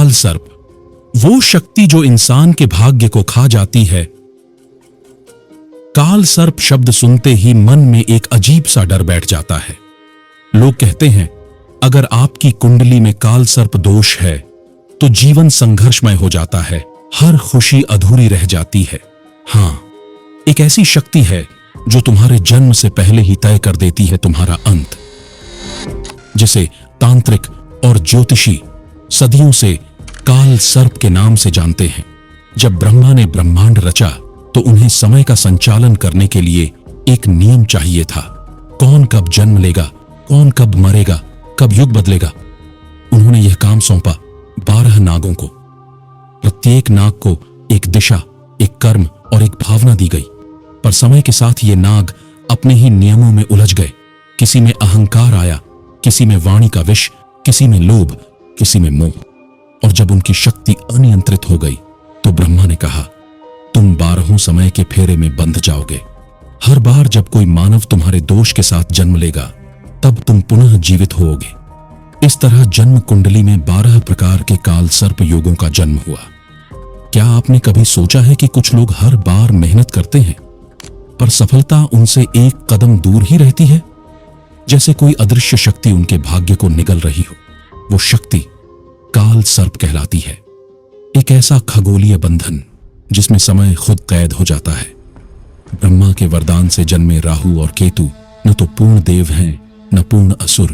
काल सर्प, वो शक्ति जो इंसान के भाग्य को खा जाती है। काल सर्प शब्द सुनते ही मन में एक अजीब सा डर बैठ जाता है। लोग कहते हैं अगर आपकी कुंडली में काल सर्प दोष है तो जीवन संघर्षमय हो जाता है, हर खुशी अधूरी रह जाती है। हां, एक ऐसी शक्ति है जो तुम्हारे जन्म से पहले ही तय कर देती है तुम्हारा अंत, जिसे तांत्रिक और ज्योतिषी सदियों से काल सर्प के नाम से जानते हैं। जब ब्रह्मा ने ब्रह्मांड रचा तो उन्हें समय का संचालन करने के लिए एक नियम चाहिए था। कौन कब जन्म लेगा, कौन कब मरेगा, कब युग बदलेगा। उन्होंने यह काम सौंपा 12 नागों को। प्रत्येक नाग को एक दिशा, एक कर्म और एक भावना दी गई। पर समय के साथ ये नाग अपने ही नियमों में उलझ गए। किसी में अहंकार आया, किसी में वाणी का विष, किसी में लोभ, किसी में मोह। और जब उनकी शक्ति अनियंत्रित हो गई तो ब्रह्मा ने कहा, तुम 12 समय के फेरे में बंध जाओगे। हर बार जब कोई मानव तुम्हारे दोष के साथ जन्म लेगा तब तुम पुनः जीवित होोगे। इस तरह जन्म कुंडली में 12 प्रकार के काल सर्प योगों का जन्म हुआ। क्या आपने कभी सोचा है कि कुछ लोग हर बार मेहनत करते हैं पर सफलता उनसे एक कदम दूर ही रहती है, जैसे कोई अदृश्य शक्ति उनके भाग्य को निगल रही हो। वो शक्ति काल सर्प कहलाती है। एक ऐसा खगोलीय बंधन जिसमें समय खुद कैद हो जाता है। ब्रह्मा के वरदान से जन्मे राहु और केतु न तो पूर्ण देव हैं न पूर्ण असुर,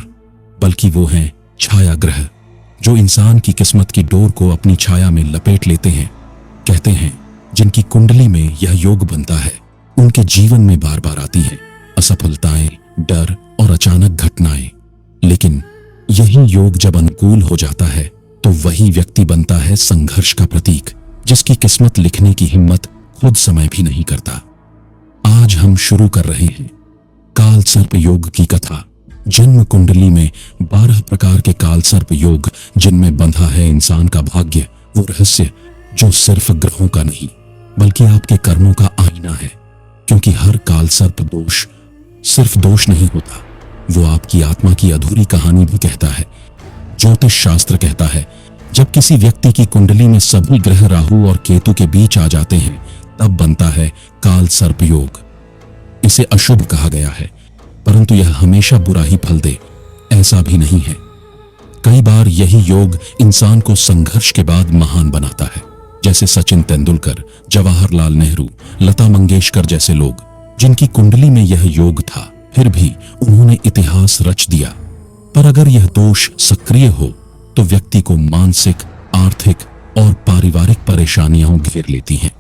बल्कि वो हैं छाया ग्रह जो इंसान की किस्मत की डोर को अपनी छाया में लपेट लेते हैं। कहते हैं जिनकी कुंडली में यह योग बनता है उनके जीवन में बार बार आती हैं असफलताएं, डर और अचानक घटनाएं। लेकिन यही योग जब अनुकूल हो जाता है तो वही व्यक्ति बनता है संघर्ष का प्रतीक, जिसकी किस्मत लिखने की हिम्मत खुद समय भी नहीं करता। आज हम शुरू कर रहे हैं काल सर्प योग की कथा। जन्म कुंडली में 12 प्रकार के काल सर्प योग जिनमें बंधा है इंसान का भाग्य, वो रहस्य जो सिर्फ ग्रहों का नहीं बल्कि आपके कर्मों का आईना है। क्योंकि हर काल सर्प दोष सिर्फ दोष नहीं होता, वो आपकी आत्मा की अधूरी कहानी भी कहता है। ज्योतिष शास्त्र कहता है जब किसी व्यक्ति की कुंडली में सभी ग्रह राहु और केतु के बीच आ जाते हैं तब बनता है काल सर्प योग। इसे अशुभ कहा गया है, परंतु यह हमेशा बुरा ही फल दे ऐसा भी नहीं है। कई बार यही योग इंसान को संघर्ष के बाद महान बनाता है, जैसे सचिन तेंदुलकर, जवाहरलाल नेहरू, लता मंगेशकर जैसे लोग जिनकी कुंडली में यह योग था, फिर भी उन्होंने इतिहास रच दिया। पर अगर यह दोष सक्रिय हो तो व्यक्ति को मानसिक, आर्थिक और पारिवारिक परेशानियां घेर लेती हैं।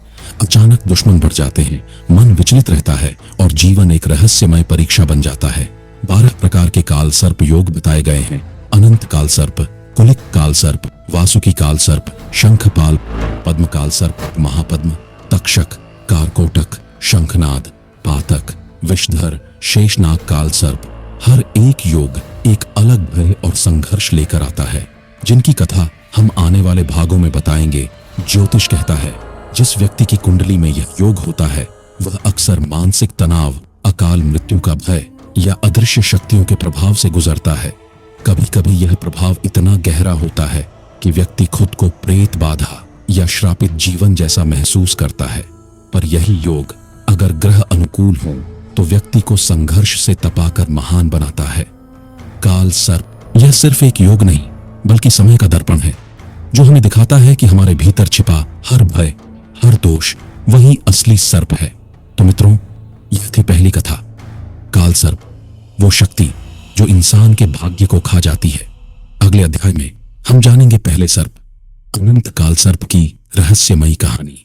अचानक दुश्मन बढ़ जाते हैं, मन विचलित रहता है और जीवन एक रहस्यमय परीक्षा बन जाता है। 12 प्रकार के काल सर्प योग बताए गए हैं। अनंत काल सर्प, कुलिक काल सर्प, वासुकी काल सर्प, शंखपाल, पद्म काल सर्प, महापद्म, तक्षक, कारकोटक, शंखनाद, पातक, विषधर, शेषनाग काल सर्प। हर एक योग एक अलग भय और संघर्ष लेकर आता है, जिनकी कथा हम आने वाले भागों में बताएंगे। ज्योतिष कहता है जिस व्यक्ति की कुंडली में यह योग होता है वह अक्सर मानसिक तनाव, अकाल मृत्यु का भय या अदृश्य शक्तियों के प्रभाव से गुजरता है। कभी कभी यह प्रभाव इतना गहरा होता है कि व्यक्ति खुद को प्रेत बाधा या श्रापित जीवन जैसा महसूस करता है। पर यही योग अगर ग्रह अनुकूल हो तो व्यक्ति को संघर्ष से तपाकर महान बनाता है। काल सर्प यह सिर्फ एक योग नहीं बल्कि समय का दर्पण है, जो हमें दिखाता है कि हमारे भीतर छिपा हर भय, हर दोष वही असली सर्प है। तो मित्रों, यह थी पहली कथा, काल सर्प, वो शक्ति जो इंसान के भाग्य को खा जाती है। अगले अध्याय में हम जानेंगे पहले सर्प, अनंत काल सर्प की रहस्यमयी कहानी,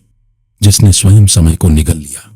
जिसने स्वयं समय को निगल लिया।